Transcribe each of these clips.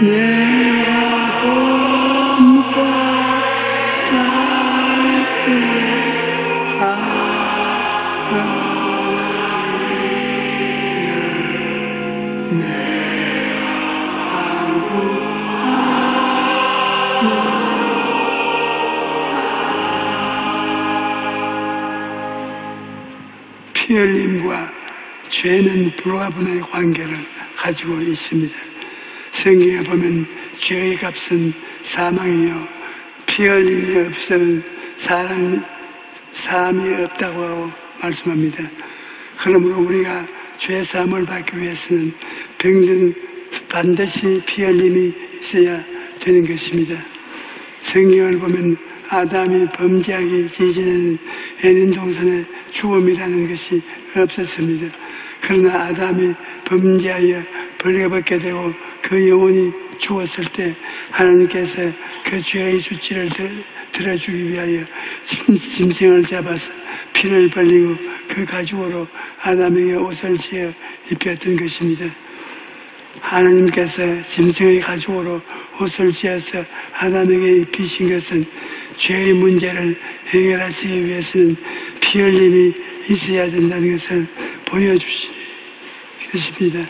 내가 범사할 때 가까이는 내가 살고하는 피 흘림과 죄는 불가분의 관계를 가지고 있습니다. 성경에 보면 죄의 값은 사망이요 피 흘림이 없으면 사함이 없다고 하고 말씀합니다. 그러므로 우리가 죄 사함을 받기 위해서는 반드시 피 흘림이 있어야 되는 것입니다. 성경을 보면 아담이 범죄하기 이전에는 에덴 동산에 죽음이라는 것이 없었습니다. 그러나 아담이 범죄하여 벌거벗게 되고 그 영혼이 죽었을 때 하나님께서 그 죄의 수치를 들어주기 위하여 짐승을 잡아서 피를 벌리고 그 가죽으로 아담에게 옷을 지어 입혔던 것입니다. 하나님께서 짐승의 가죽으로 옷을 지어서 아담에게 입히신 것은 죄의 문제를 해결하시기 위해서는 피 흘림이 있어야 된다는 것을 보여주신 것입니다.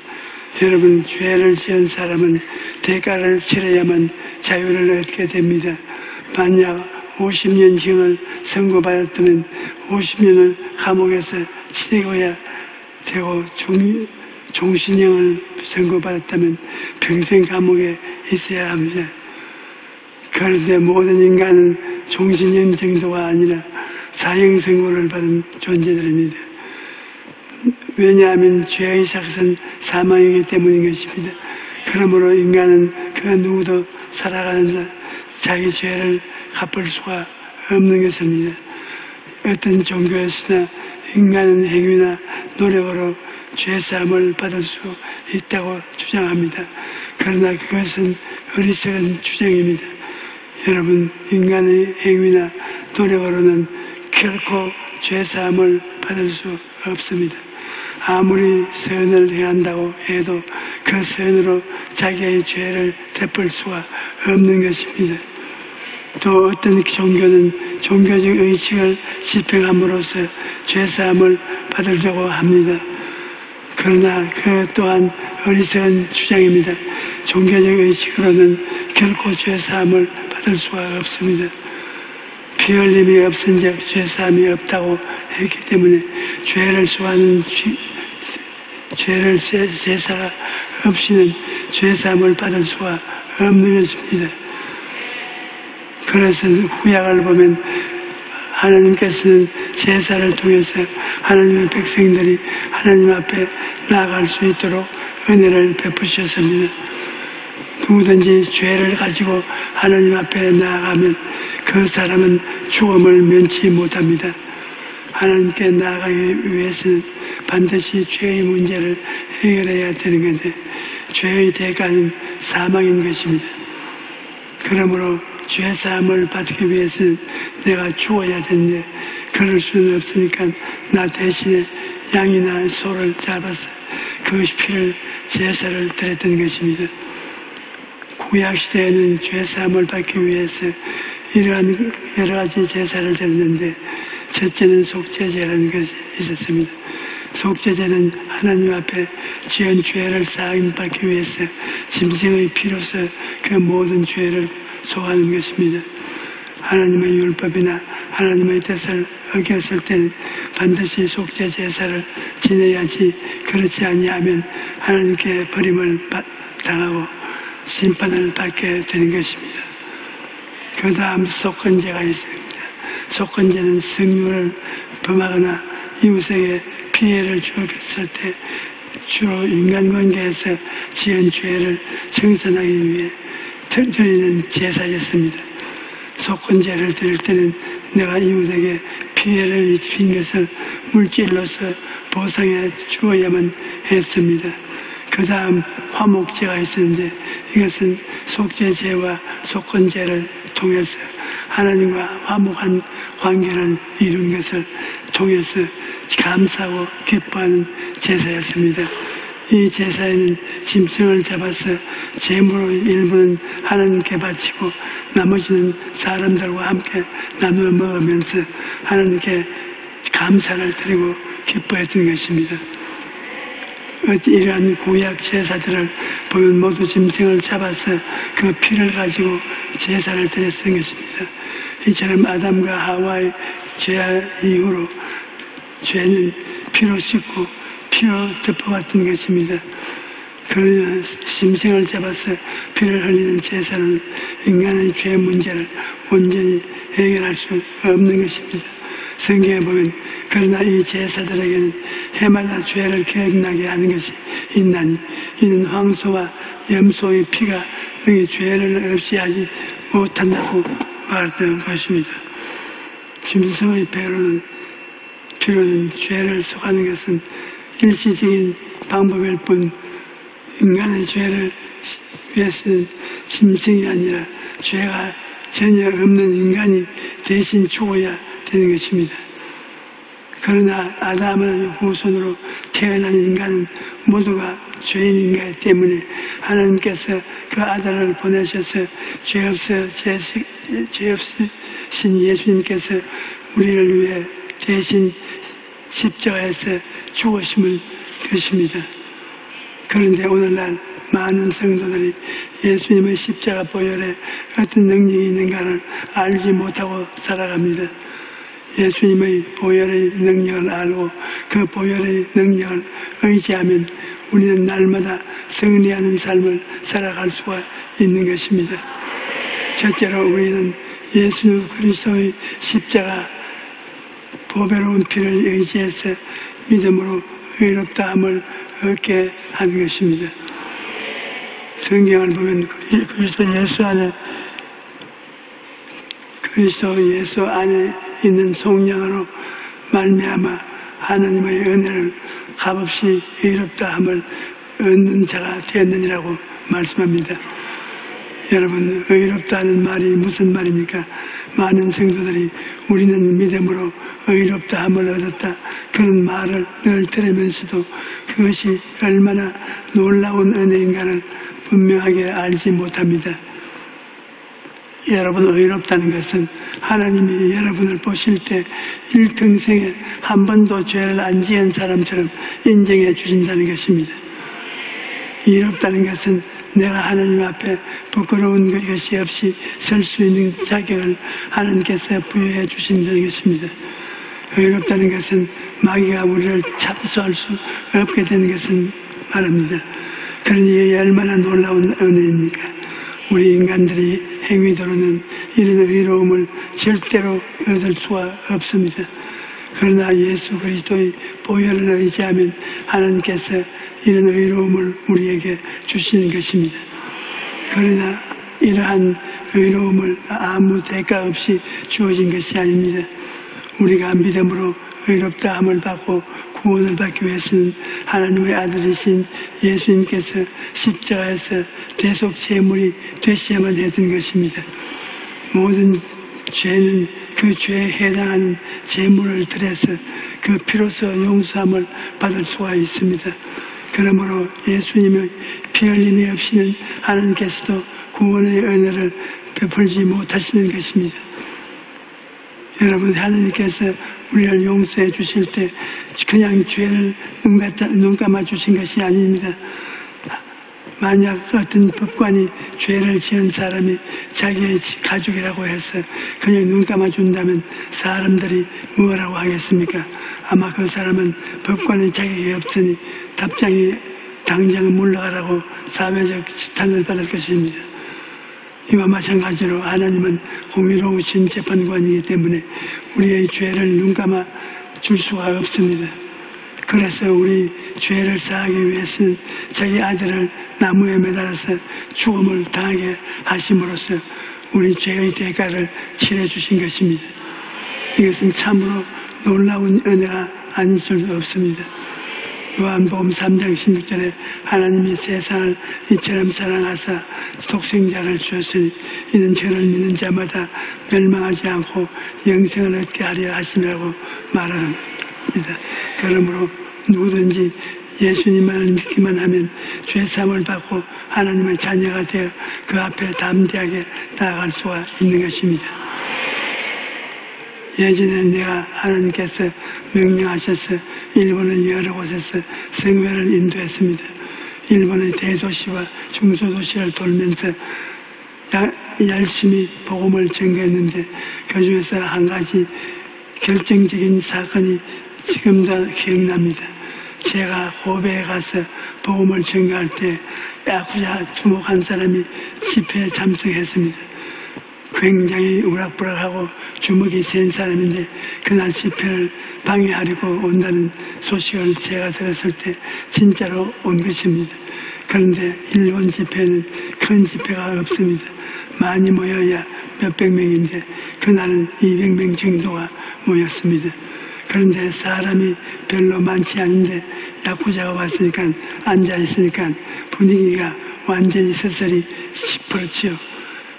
여러분, 죄를 지은 사람은 대가를 치러야만 자유를 얻게 됩니다. 만약 50년형을 선고받았다면 50년을 감옥에서 지내고야 되고 종신형을 선고받았다면 평생 감옥에 있어야 합니다. 그런데 모든 인간은 종신형 정도가 아니라 사형 선고를 받은 존재들입니다. 왜냐하면 죄의 삭은 사망이기 때문인 것입니다. 그러므로 인간은 그 누구도 살아가는 자기 죄를 갚을 수가 없는 것입니다. 어떤 종교에서나 인간은 행위나 노력으로 죄사함을 받을 수 있다고 주장합니다. 그러나 그것은 어리석은 주장입니다. 여러분, 인간의 행위나 노력으로는 결코 죄사함을 받을 수 없습니다. 아무리 선을 행한다고 해도 그 선으로 자기의 죄를 덮을 수가 없는 것입니다. 또 어떤 종교는 종교적 의식을 집행함으로써 죄사함을 받으려고 합니다. 그러나 그 또한 어리석은 주장입니다. 종교적 의식으로는 결코 죄사함을 받을 수가 없습니다. 피 흘림이 없은 적 죄사함이 없다고 했기 때문에 죄를 수하는 제사가 없이는 죄사함을 받을 수가 없는 것입니다. 그래서 구약을 보면 하나님께서는 제사를 통해서 하나님의 백성들이 하나님 앞에 나아갈 수 있도록 은혜를 베푸셨습니다. 누구든지 죄를 가지고 하나님 앞에 나아가면 그 사람은 죽음을 면치 못합니다. 하나님께 나아가기 위해서는 반드시 죄의 문제를 해결해야 되는 건데 죄의 대가는 사망인 것입니다. 그러므로 죄사함을 받기 위해서는 내가 죽어야 되는데 그럴 수는 없으니까 나 대신에 양이나 소를 잡아서 그 피를 제사를 드렸던 것입니다. 구약시대에는 죄사함을 받기 위해서 이러한 여러 가지 제사를 드렸는데 첫째는 속죄제라는 것이 있었습니다. 속죄제는 하나님 앞에 지은 죄를 사함받기 위해서 짐승의 피로서 그 모든 죄를 소화하는 것입니다. 하나님의 율법이나 하나님의 뜻을 어겼을 때는 반드시 속죄 제사를 지내야지 그렇지 아니하면 하나님께 버림을 당하고 심판을 받게 되는 것입니다. 그 다음 속건제가 있습니다. 속건제는 성률을 범하거나 이웃에게 피해를 주었을 때 주로 인간관계에서 지은 죄를 청산하기 위해 드리는 제사였습니다. 속건제를 드릴 때는 내가 이웃에게 피해를 입힌 것을 물질로서 보상해 주어야만 했습니다. 그 다음 화목제가 있었는데 이것은 속죄제와 속건제를 통해서 하나님과 화목한 관계를 이룬 것을 통해서 감사하고 기뻐하는 제사였습니다. 이 제사에는 짐승을 잡아서 제물로 일부는 하나님께 바치고 나머지는 사람들과 함께 나누어 먹으면서 하나님께 감사를 드리고 기뻐했던 것입니다. 이러한 구약 제사들을 보면 모두 짐승을 잡아서 그 피를 가지고 제사를 드렸던 것입니다. 이처럼 아담과 하와의 죄 이후로 죄는 피로 씻고 피로 덮어왔던 것입니다. 그러나 짐승을 잡아서 피를 흘리는 제사는 인간의 죄 문제를 온전히 해결할 수 없는 것입니다. 성경에 보면 그러나 이 제사들에게는 해마다 죄를 기억나게 하는 것이 있나니 이는 황소와 염소의 피가 너희 죄를 없이 하지 못한다고 말했던 것입니다. 짐승의 피로는 죄를 속하는 것은 일시적인 방법일 뿐 인간의 죄를 위해서는 짐승이 아니라 죄가 전혀 없는 인간이 대신 죽어야 되는 것입니다. 그러나 아담의 후손으로 태어난 인간은 모두가 죄인인 것 때문에 하나님께서 그 아들을 보내셔서 죄 없으신 예수님께서 우리를 위해 대신 십자가에서 죽으심을 것입니다. 그런데 오늘날 많은 성도들이 예수님의 십자가 보혈에 어떤 능력이 있는가를 알지 못하고 살아갑니다. 예수님의 보혈의 능력을 알고 그 보혈의 능력을 의지하면 우리는 날마다 승리하는 삶을 살아갈 수가 있는 것입니다. 첫째로 우리는 예수 그리스도의 십자가 보배로운 피를 의지해서 믿음으로 의롭다함을 얻게 하는 것입니다. 성경을 보면 그리스도 예수 안에 있는 속량으로 말미암아 하나님의 은혜를 값없이 의롭다함을 얻는 자가 되었느니라고 말씀합니다. 여러분, 의롭다는 말이 무슨 말입니까? 많은 성도들이 우리는 믿음으로 의롭다함을 얻었다 그런 말을 늘 들으면서도 그것이 얼마나 놀라운 은혜인가를 분명하게 알지 못합니다. 여러분, 의롭다는 것은 하나님이 여러분을 보실 때 일평생에 한 번도 죄를 안 지은 사람처럼 인정해 주신다는 것입니다. 의롭다는 것은 내가 하나님 앞에 부끄러운 것이 없이 설 수 있는 자격을 하나님께서 부여해 주신다는 것입니다. 의롭다는 것은 마귀가 우리를 잡수할 수 없게 되는 것을 말합니다. 그러니 이게 얼마나 놀라운 은혜입니까? 우리 인간들이 행위대로는 이런 의로움을 절대로 얻을 수가 없습니다. 그러나 예수 그리스도의 보혈을 의지하면 하나님께서 이런 의로움을 우리에게 주시는 것입니다. 그러나 이러한 의로움을 아무 대가 없이 주어진 것이 아닙니다. 우리가 믿음으로 의롭다함을 받고 구원을 받기 위해서는 하나님의 아들이신 예수님께서 십자가에서 대속 제물이 되셔야만 했던 것입니다. 모든 죄는 그 죄에 해당하는 제물을 드려서 그 피로서 용서함을 받을 수가 있습니다. 그러므로 예수님의 피 흘림이 없이는 하나님께서도 구원의 은혜를 베풀지 못하시는 것입니다. 여러분, 하나님께서 우리를 용서해 주실 때 그냥 죄를 눈 감아 주신 것이 아닙니다. 만약 어떤 법관이 죄를 지은 사람이 자기의 가족이라고 해서 그냥 눈 감아 준다면 사람들이 뭐라고 하겠습니까? 아마 그 사람은 법관의 자격이 없으니 답장이 당장 물러가라고 사회적 지탄을 받을 것입니다. 이와 마찬가지로 하나님은 공의로우신 재판관이기 때문에 우리의 죄를 눈 감아 줄 수가 없습니다. 그래서 우리 죄를 사하기 위해서는 자기 아들을 나무에 매달아서 죽음을 당하게 하심으로써 우리 죄의 대가를 치러 주신 것입니다. 이것은 참으로 놀라운 은혜가 아닐 수 없습니다. 요한복음 3장 16절에 하나님이 세상을 이처럼 사랑하사 독생자를 주었으니 이는 저를 믿는 자마다 멸망하지 않고 영생을 얻게 하려 하심이라고 말합니다. 그러므로 누구든지 예수님만을 믿기만 하면 죄사함을 받고 하나님의 자녀가 되어 그 앞에 담대하게 나아갈 수가 있는 것입니다. 예전에 내가 하나님께서 명령하셔서 일본의 여러 곳에서 성회를 인도했습니다. 일본의 대도시와 중소도시를 돌면서 열심히 복음을 전개했는데 그 중에서 한 가지 결정적인 사건이 지금도 기억납니다. 제가 고베에 가서 복음을 전개할 때 야쿠자 두목 한 사람이 집회에 참석했습니다. 굉장히 우락부락하고 주먹이 센 사람인데 그날 집회를 방해하려고 온다는 소식을 제가 들었을 때 진짜로 온 것입니다. 그런데 일본 집회는 큰 집회가 없습니다. 많이 모여야 몇백 명인데 그날은 200명 정도가 모였습니다. 그런데 사람이 별로 많지 않은데 야쿠자가 왔으니까 앉아있으니까 분위기가 완전히 서서히 시퍼렇지요.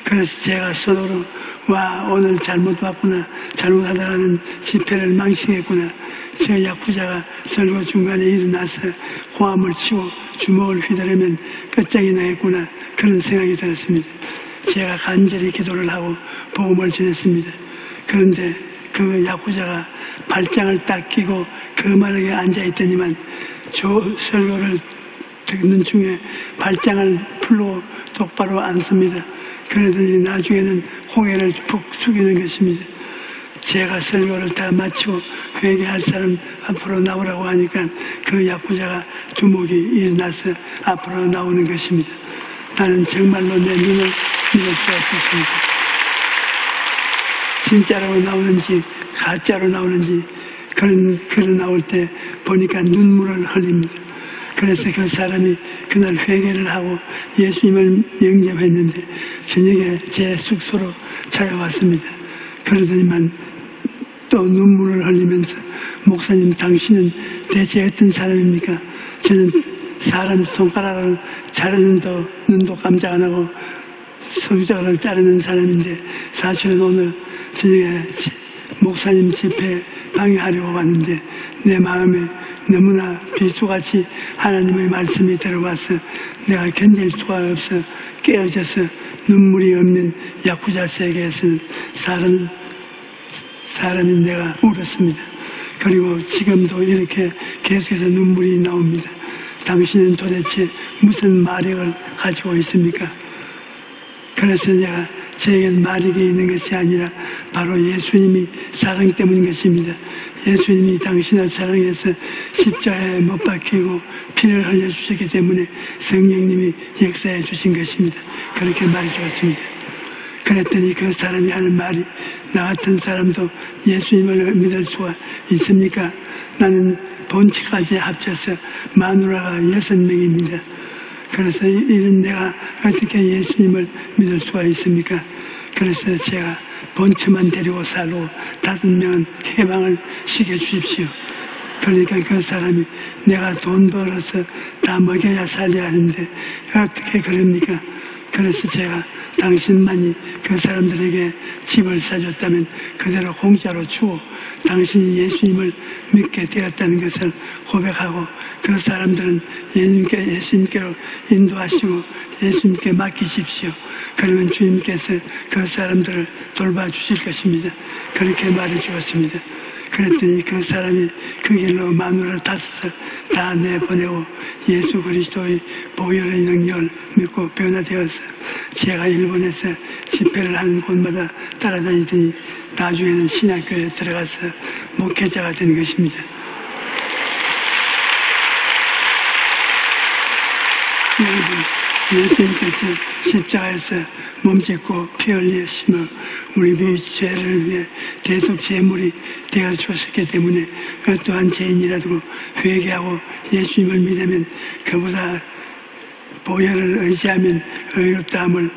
그래서 제가 서로로 와 오늘 잘못 왔구나, 잘못하다가는 집회를 망신했구나. 저 야쿠자가 설교 중간에 일어나서 호함을 치고 주먹을 휘두르면 끝장이 나겠구나, 그런 생각이 들었습니다. 제가 간절히 기도를 하고 복음을 전했습니다. 그런데 그 야쿠자가 발장을 딱 끼고 거만하게 앉아있더니만 저 설교를 듣는 중에 발장을 풀고 똑바로 안 섭니다. 그러더니 나중에는 고개를 푹 숙이는 것입니다. 제가 설교를 다 마치고 회개할 사람 앞으로 나오라고 하니까 그 야쿠자가 두목이 일어나서 앞으로 나오는 것입니다. 나는 정말로 내 눈을 믿을 수 없었습니다. 진짜로 나오는지 가짜로 나오는지 그런 나올 때 보니까 눈물을 흘립니다. 그래서 그 사람이 그날 회개를 하고 예수님을 영접했는데 저녁에 제 숙소로 찾아왔습니다. 그러더니만 또 눈물을 흘리면서 목사님 당신은 대체 어떤 사람입니까? 저는 사람 손가락을 자르는 눈도 깜짝 안 하고 손가락을 자르는 사람인데 사실은 오늘 저녁에 목사님 집회 방해하려고 왔는데 내 마음에 너무나 비수같이 하나님의 말씀이 들어와서 내가 견딜 수가 없어 깨어져서 눈물이 없는 야쿠자 세계에서는 사람인 내가 울었습니다. 그리고 지금도 이렇게 계속해서 눈물이 나옵니다. 당신은 도대체 무슨 마력을 가지고 있습니까? 그래서 제가 저에겐 마력이 있는 것이 아니라 바로 예수님이 사랑 때문인 것입니다. 예수님이 당신을 사랑해서 십자가에 못 박히고 피를 흘려주셨기 때문에 성령님이 역사해 주신 것입니다. 그렇게 말해 주었습니다. 그랬더니 그 사람이 하는 말이 나 같은 사람도 예수님을 믿을 수가 있습니까? 나는 본체까지 합쳐서 마누라가 6명입니다. 그래서 이런 내가 어떻게 예수님을 믿을 수가 있습니까? 그래서 제가 본체만 데리고 살고 5명은 해방을 시켜주십시오. 그러니까 그 사람이 내가 돈 벌어서 다 먹여야 살려야 하는데 어떻게 그럽니까? 그래서 제가 당신만이 그 사람들에게 집을 사줬다면 그대로 공짜로 주고 당신이 예수님을 믿게 되었다는 것을 고백하고 그 사람들은 예수님께로 인도하시고 예수님께 맡기십시오. 그러면 주님께서 그 사람들을 돌봐주실 것입니다. 그렇게 말해 주었습니다. 그랬더니 그 사람이 그 길로 마누라를 5을 다 내보내고 예수 그리스도의 보혈의 능력을 믿고 변화되어서 제가 일본에서 집회를 하는 곳마다 따라다니더니 나중에는 신학교에 들어가서 목회자가 된 것입니다. 여러분, 예수님께서 십자가에서 몸짓고 피 흘리심으로 우리 죄를 위해 대속 제물이 되어 주셨기 때문에 어떠한 죄인이라도 회개하고 예수님을 믿으면 그보다 보혈을 의지하면 의롭다함을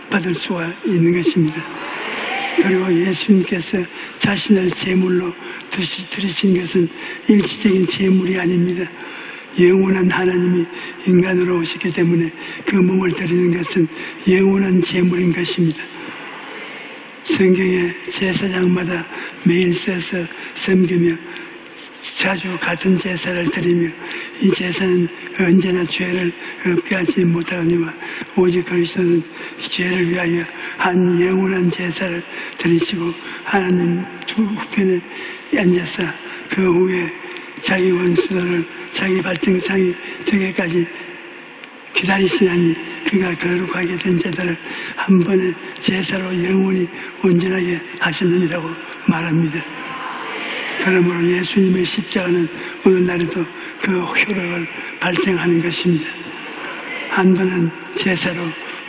받을 수가 있는 것입니다. 그리고 예수님께서 자신을 제물로 드리신 것은 일시적인 제물이 아닙니다. 영원한 하나님이 인간으로 오셨기 때문에 그 몸을 드리는 것은 영원한 제물인 것입니다. 성경에 제사장마다 매일 써서 섬기며 자주 같은 제사를 드리며 이 제사는 언제나 죄를 없게 하지 못하거니와 오직 그리스도는 죄를 위하여 한 영원한 제사를 드리시고 하나님 두 우편에 앉아서 그 후에 자기 원수들을 자기 발등상이 되기까지 기다리시나니 그가 거룩하게 된 자들을 한 번의 제사로 영원히 온전하게 하셨느니라고 말합니다. 그러므로 예수님의 십자가는 오늘날에도 그 효력을 발생하는 것입니다. 한 번은 제사로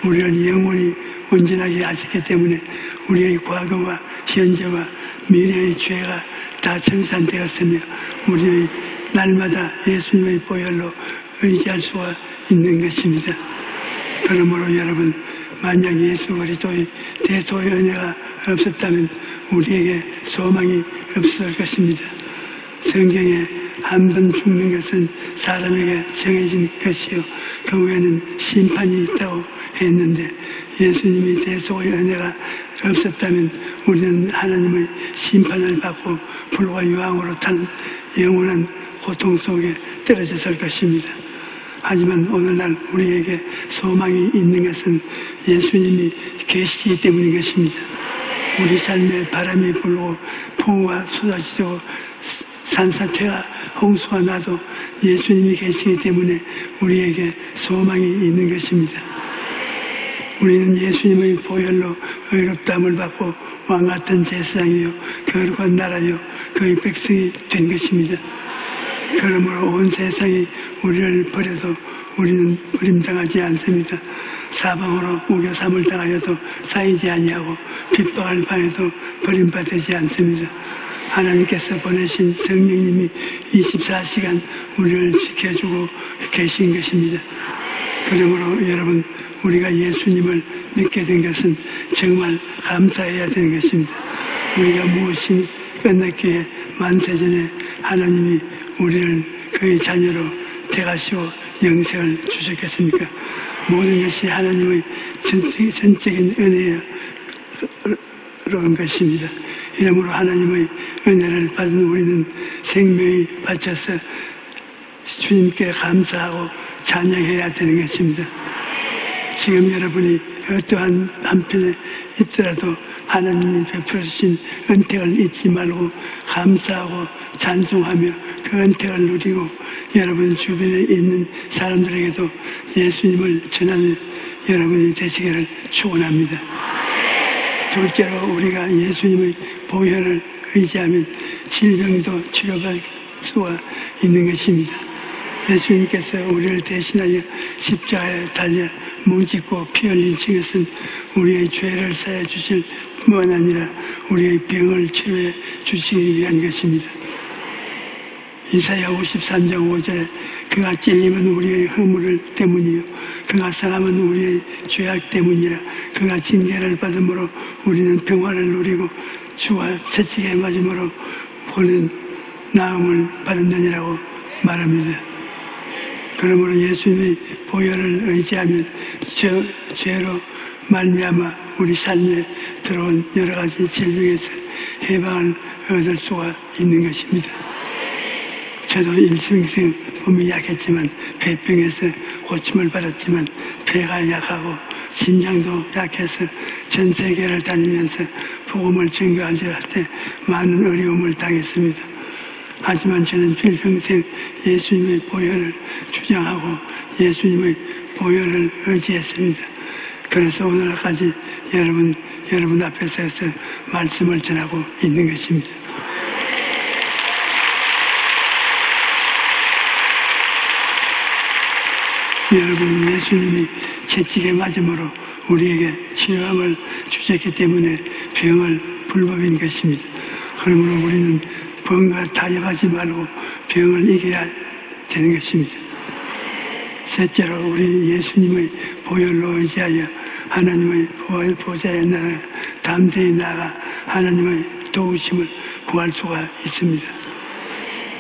우리를 영원히 온전하게 하셨기 때문에 우리의 과거와 현재와 미래의 죄가 다 청산되었으며 우리의 날마다 예수님의 보혈로 의지할 수가 있는 것입니다. 그러므로 여러분, 만약 예수 그리스도의 대속의 은혜가 없었다면 우리에게 소망이 없을 것입니다. 성경에 한 번 죽는 것은 사람에게 정해진 것이요 그 후에는 심판이 있다고 했는데 예수님이 대속의 은혜가 없었다면 우리는 하나님의 심판을 받고 불과 유황으로 타는 영원한 고통 속에 떨어졌을 것입니다. 하지만 오늘날 우리에게 소망이 있는 것은 예수님이 계시기 때문인 것입니다. 우리 삶에 바람이 불고 풍우가 쏟아지고 산사태와 홍수가 나도 예수님이 계시기 때문에 우리에게 소망이 있는 것입니다. 우리는 예수님의 보혈로 의롭다함을 받고 왕같은 제사장이요 거룩한 나라요 그의 백성이 된 것입니다. 그러므로 온 세상이 우리를 버려도 우리는 버림당하지 않습니다. 사방으로 우겨삼을 당하여도 쌓이지 아니하고 핍박을 당해도 버림받지 않습니다. 하나님께서 보내신 성령님이 24시간 우리를 지켜주고 계신 것입니다. 그러므로 여러분, 우리가 예수님을 믿게 된 것은 정말 감사해야 되는 것입니다. 우리가 무엇이 끝났기에 만세전에 하나님이 우리를 그의 자녀로 택하시고 영생을 주셨겠습니까? 모든 것이 하나님의 전적인 은혜로 온 것입니다. 이러므로 하나님의 은혜를 받은 우리는 생명이 바쳐서 주님께 감사하고 찬양해야 되는 것입니다. 지금 여러분이 어떠한 한편에 있더라도 하나님이 베풀어 주신 은택을 잊지 말고 감사하고 찬송하며 그 은택을 누리고 여러분 주변에 있는 사람들에게도 예수님을 전하는 여러분이 되시기를 축원합니다. 둘째로 우리가 예수님의 보혈을 의지하면 질병도 치료받을 수가 있는 것입니다. 예수님께서 우리를 대신하여 십자가에 달려 뭉짓고 피 흘린 것은 우리의 죄를 사해 주실 뿐만 아니라 우리의 병을 치료해 주시기 위한 것입니다. 이사야 53장 5절에 그가 찔림은 우리의 허물 때문이요 그가 상함은 우리의 죄악 때문이라 그가 징계를 받음으로 우리는 평화를 누리고 주와 채찍에 맞음으로 우리는 나음을 받았느니라고 말합니다. 그러므로 예수님의 보혈을 의지하면 죄로 말미암아 우리 삶에 들어온 여러 가지 질병에서 해방을 얻을 수가 있는 것입니다. 저도 일평생 몸이 약했지만 폐병에서 고침을 받았지만 폐가 약하고 심장도 약해서 전 세계를 다니면서 복음을 전교하려 할 때 많은 어려움을 당했습니다. 하지만 저는 필평생 예수님의 보혈을 주장하고 예수님의 보혈을 의지했습니다. 그래서 오늘까지 여러분 앞에 서서 말씀을 전하고 있는 것입니다. 여러분, 예수님이 채찍에 맞음으로 우리에게 치료함을 주셨기 때문에 병을 불법인 것입니다. 그러므로 우리는 병과 타협하지 말고 병을 이겨야 되는 것입니다. 셋째로 우리 예수님의 보혈로 의지하여 하나님의 보혈 보좌에 나가 담대히 나가 하나님의 도우심을 구할 수가 있습니다.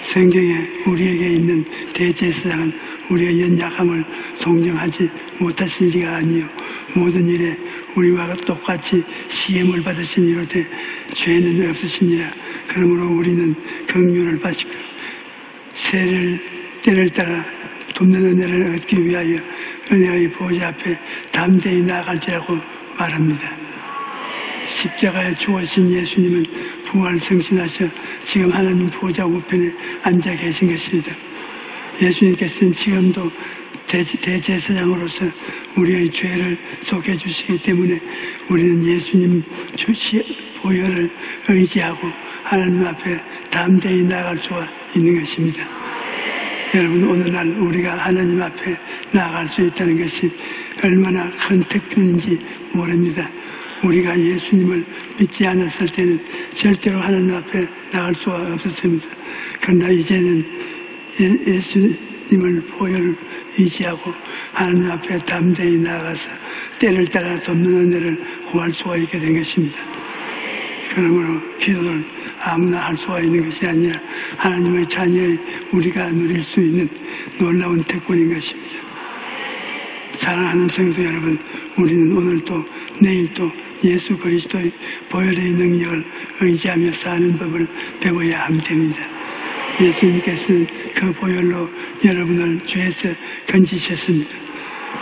성경에 우리에게 있는 대제사장은 우리의 연약함을 동정하지 못하신 리가 아니요 모든 일에 우리와 똑같이 시험을 받으신 이로되 죄는 없으시니라. 그러므로 우리는 긍휼을 받으시고 세를 때를 따라 돕는 은혜를 얻기 위하여 은혜의 보좌 앞에 담대히 나아갈지라고 말합니다. 십자가에 죽으신 예수님은 부활 승신하셔 지금 하나님 보좌 우편에 앉아 계신 것입니다. 예수님께서는 지금도 대제사장으로서 우리의 죄를 속해 주시기 때문에 우리는 예수님 보혈을 의지하고 하나님 앞에 담대히 나아갈 수가 있는 것입니다. 여러분, 오늘날 우리가 하나님 앞에 나아갈 수 있다는 것이 얼마나 큰 특권인지 모릅니다. 우리가 예수님을 믿지 않았을 때는 절대로 하나님 앞에 나갈 수가 없었습니다. 그러나 이제는 예수님을 보혈을 의지하고 하나님 앞에 담대히 나아가서 때를 따라 돕는 은혜를 구할 수가 있게 된 것입니다. 그러므로 기도를 아무나 할 수가 있는 것이 아니라 하나님의 자녀의 우리가 누릴 수 있는 놀라운 특권인 것입니다. 사랑하는 성도 여러분, 우리는 오늘도 내일도 예수 그리스도의 보혈의 능력을 의지하며 사는 법을 배워야 합니다. 예수님께서는 그 보혈로 여러분을 죄에서 건지셨습니다.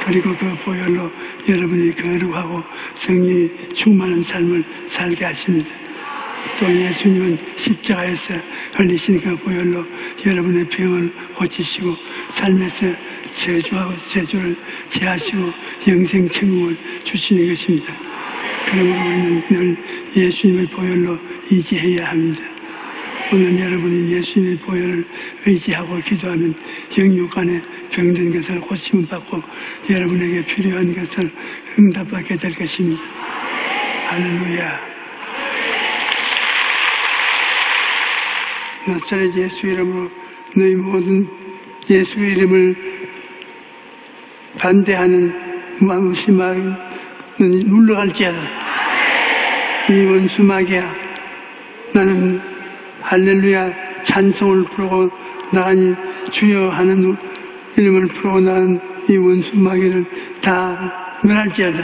그리고 그 보혈로 여러분이 거룩하고 성령이 충만한 삶을 살게 하십니다. 또 예수님은 십자가에서 흘리신 그 보혈로 여러분의 병을 고치시고 삶에서 저주를 제하시고 영생 천국을 주시는 것입니다. 그러므로 우리는 늘 예수님의 보혈로 의지해야 합니다. 오늘 여러분이 예수님의 보혈을 의지하고 기도하면 영육 안에 병든 것을 고침을 받고 여러분에게 필요한 것을 응답받게 될 것입니다. 할렐루야. 나사렛 예수 이름으로 너희 모든 예수 이름을 반대하는 무시마귀는 물러갈지어다. 이 원수마귀야, 나는 할렐루야 찬송을 부르고 나가니 주여 하는 이름을 부르고 나간 이 원수마귀를 다 멸할지어다.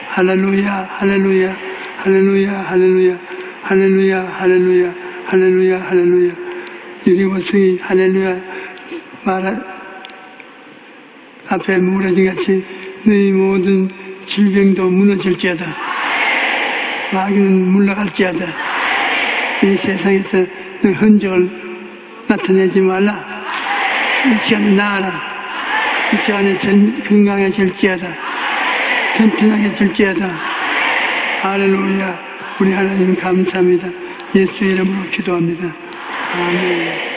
할렐루야 할렐루야 할렐루야 할렐루야 할렐루야 할렐루야 할렐루야 할렐루야. 유리원숭이 할렐루야 말 앞에 무너진 같이 너희 모든 질병도 무너질지어다. 마귀는 물러갈지어다. 이 세상에서 너 흔적을 나타내지 말라. 이 시간에 나아라. 이 시간에 건강해질지어다. 튼튼하게질지어다. 할렐루야. 우리 하나님 감사합니다. 예수 이름으로 기도합니다. 아멘.